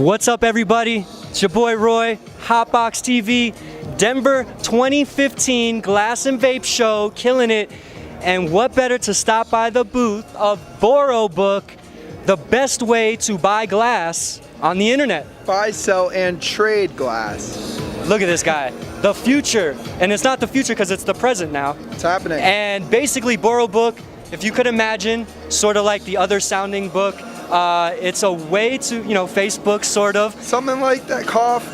What's up, everybody? It's your boy Roy, HotBoxTV, Denver 2015 Glass and Vape Show, killing it. And what better to stop by the booth of Borobook, the best way to buy glass on the internet. Buy, sell, and trade glass. Look at this guy, the future. And it's not the future because it's the present now. It's happening. And basically Borobook, if you could imagine, sort of like the other sounding book, it's a way to, Facebook sort of. Something like that, cough.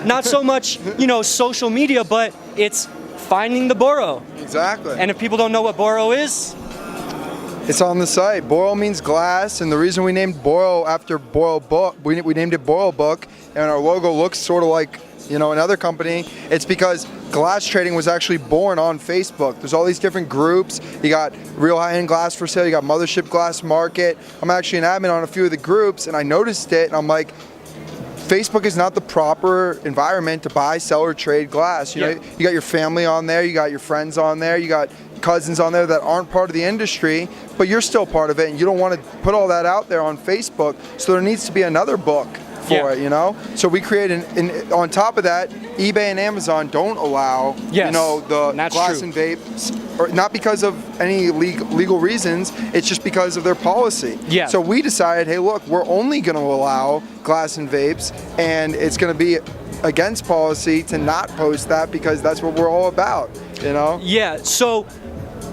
Not so much, social media, but it's finding the Boro. Exactly. And if people don't know what Boro is, it's on the site. Boro means glass, and the reason we named Boro after Borobook, we named it Borobook, and our logo looks sort of like, another company. It's because glass trading was actually born on Facebook. There's all these different groups. You got Real High-End Glass for Sale, you got Mothership Glass Market. I'm actually an admin on a few of the groups, and I noticed it, and I'm like, Facebook is not the proper environment to buy, sell, or trade glass. You got your family on there, you got your friends on there, you got cousins on there that aren't part of the industry, but you're still part of it, and you don't want to put all that out there on Facebook, so there needs to be another book for it, So we created, on top of that, eBay and Amazon don't allow, the glass and vapes, or not because of any legal reasons, it's just because of their policy. Yeah. So we decided, hey, look, we're only going to allow glass and vapes, and it's going to be against policy to not post that because that's what we're all about, Yeah, so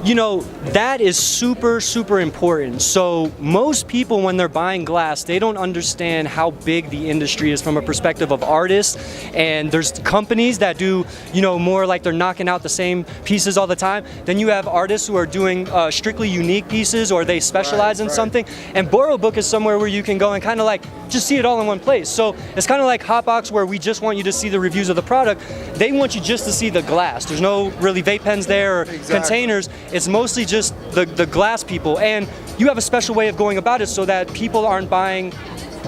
that is super, super important. So most people, when they're buying glass, they don't understand how big the industry is from a perspective of artists. And there's companies that do, more like they're knocking out the same pieces all the time. Then you have artists who are doing strictly unique pieces, or they specialize in something. And Borobook is somewhere where you can go and kind of like just see it all in one place. So it's kind of like HotBox, where we just want you to see the reviews of the product. They want you just to see the glass. There's no really vape pens there or containers. It's mostly just the glass people, and you have a special way of going about it so that people aren't buying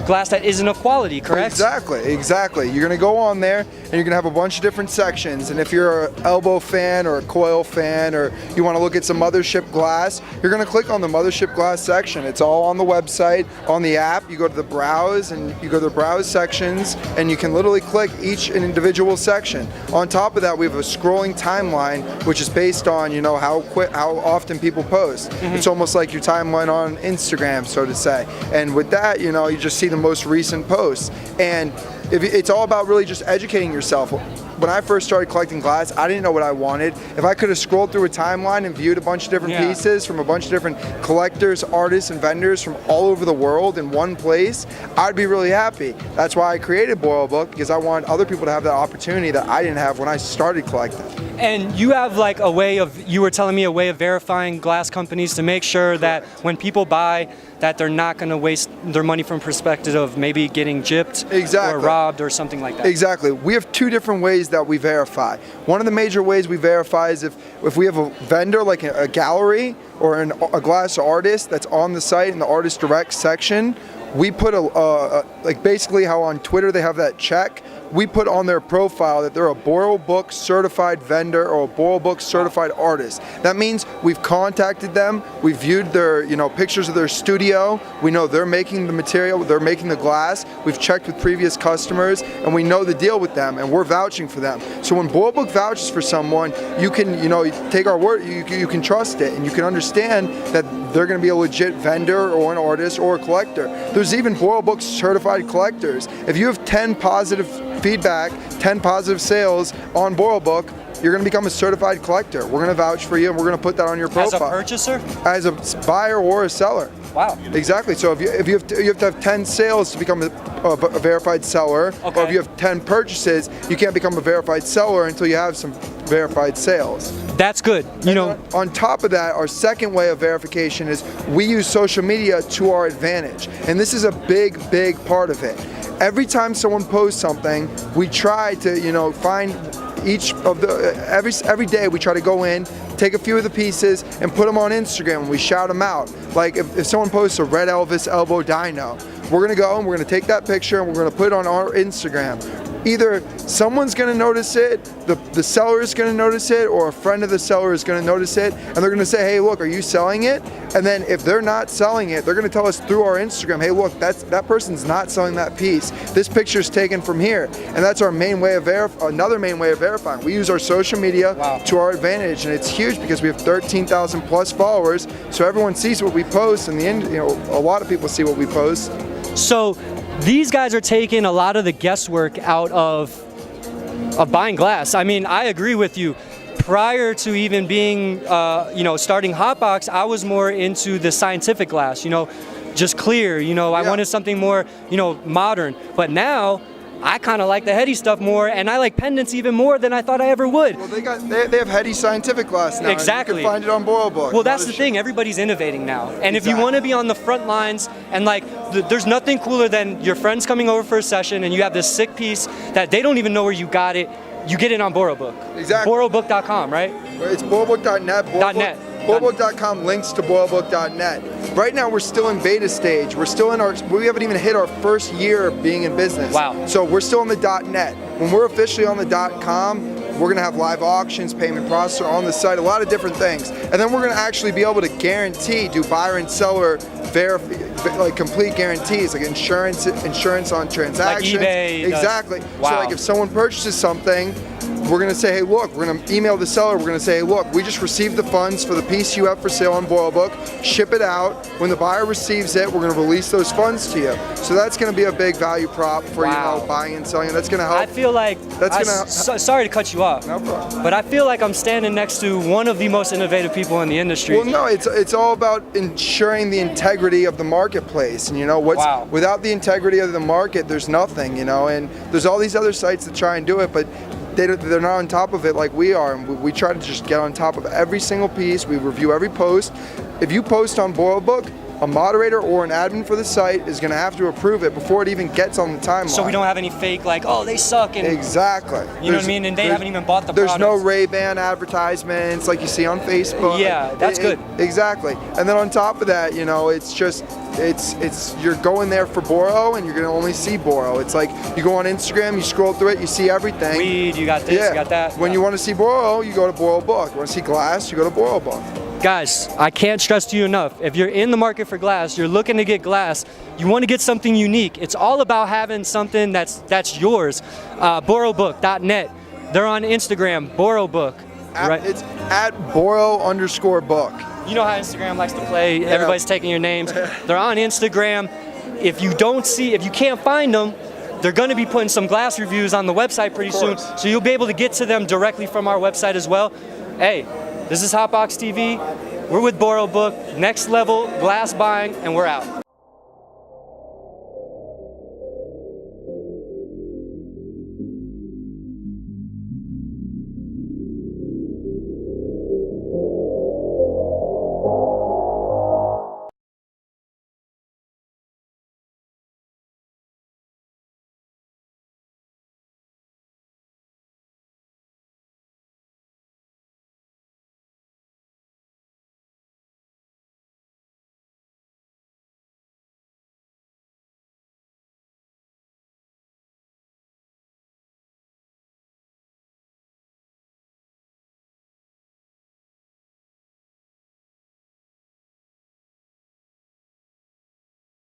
glass that isn't of quality, correct? Exactly. You're gonna go on there and you're gonna have a bunch of different sections, and if you're an Elbow fan or a Coil fan, or you want to look at some Mothership glass, you're gonna click on the Mothership glass section. It's all on the website, on the app. You go to the browse, and you go to the browse sections, and you can literally click each individual section. On top of that, we have a scrolling timeline, which is based on how often people post. It's almost like your timeline on Instagram, so to say. And with that, you just see the most recent posts, and it's all about really just educating yourself. When I first started collecting glass, I didn't know what I wanted. If I could have scrolled through a timeline and viewed a bunch of different pieces from a bunch of different collectors, artists, and vendors from all over the world in one place, I'd be really happy. That's why I created Borobook, because I want other people to have that opportunity that I didn't have when I started collecting. And you have like you were telling me a way of verifying glass companies to make sure that when people buy, that they're not going to waste their money from perspective of maybe getting gypped or robbed or something like that. Exactly. We have two different ways that we verify. One of the major ways we verify is if we have a vendor, like a gallery or a glass artist that's on the site in the artist direct section, we put like basically how on Twitter they have that check. We put on their profile that they're a Borobook certified vendor or a Borobook certified artist. That means we've contacted them, we've viewed their pictures of their studio, we know they're making the material, they're making the glass, we've checked with previous customers, and we know the deal with them, and we're vouching for them. So when Borobook vouches for someone, you can take our word, you can trust it, and you can understand that they're going to be a legit vendor or an artist or a collector. There's even Borobook certified collectors. If you have 10 positive feedback, 10 positive sales on Borobook, you're going to become a certified collector. We're going to vouch for you, and we're going to put that on your profile. As a purchaser? As a buyer or a seller. Wow. Exactly. So if you have to have 10 sales to become a verified seller, or if you have 10 purchases, you can't become a verified seller until you have some verified sales. That's good. On top of that, our second way of verification is we use social media to our advantage, and this is a big part of it. Every time someone posts something, we try to find every day we try to go in, take a few of the pieces and put them on Instagram, and we shout them out. Like if someone posts a Red Elvis elbow dyno, we're gonna go and we're gonna take that picture and we're gonna put it on our Instagram. either someone's going to notice it, the seller is going to notice it, or a friend of the seller is going to notice it, and they're going to say, hey, look, are you selling it? And then if they're not selling it, they're going to tell us through our Instagram, hey, look, that person's not selling that piece. This picture's taken from here. And that's our main way of another main way of verifying. We use our social media to our advantage, and it's huge because we have 13,000 plus followers, so everyone sees what we post, and a lot of people see what we post. So these guys are taking a lot of the guesswork out of buying glass. I mean, I agree with you. Prior to even being, starting HotBox, I was more into the scientific glass, just clear, I wanted something more, modern. But now, I kind of like the heady stuff more, and I like pendants even more than I thought I ever would. Well, they have heady scientific glass now. Exactly. You can find it on Borobook. Well, that's the thing. Everybody's innovating now, and if you want to be on the front lines, and there's nothing cooler than your friends coming over for a session, and you have this sick piece that they don't even know where you got it. You get it on Borobook. Exactly. Borobook.com, right? It's Borobook.net. Borobook.com links to Borobook.net. Right now, we're still in beta stage. We haven't even hit our first year being in business. Wow. So we're still on the .net. When we're officially on the .com, we're going to have live auctions, payment processor on the site, a lot of different things. And then we're going to actually be able to do buyer and seller complete guarantees, like insurance on transactions. Like eBay. Exactly. Wow. So if someone purchases something, we're going to say, hey, look, we're going to email the seller. We're going to say, hey, look, we just received the funds for the piece you have for sale on Borobook. Ship it out. When the buyer receives it, we're going to release those funds to you. So that's going to be a big value prop for buying and selling. And that's going to help. I feel like sorry to cut you off. No problem. But I feel like I'm standing next to one of the most innovative people in the industry. Well, no, it's all about ensuring the integrity of the marketplace. And without the integrity of the market, there's nothing. And there's all these other sites that try and do it, but they're not on top of it like we are, and we try to just get on top of every single piece. We review every post. If you post on Borobook, a moderator or an admin for the site is going to have to approve it before it even gets on the timeline. So we don't have any fake they suck. And exactly. You know what I mean? And they haven't even bought the product. There's no Ray-Ban advertisements like you see on Facebook. Yeah, that's good. Exactly. And then on top of that, it's just, you're going there for Boro, and you're going to only see Boro. It's like you go on Instagram, you scroll through it, you see everything. Weed, you got this, you got that. When you want to see Boro, you go to Borobook. You want to see glass, you go to Borobook. Guys, I can't stress to you enough, if you're in the market for glass, you're looking to get glass, you want to get something unique. It's all about having something that's yours. Borobook.net. They're on Instagram, Borobook. Right? It's at Boro_book. You know how Instagram likes to play, everybody's taking your names. They're on Instagram. If you can't find them, they're going to be putting some glass reviews on the website pretty soon, so you'll be able to get to them directly from our website as well. Hey, this is HotBoxTV. We're with Borobook, next level glass buying, and we're out.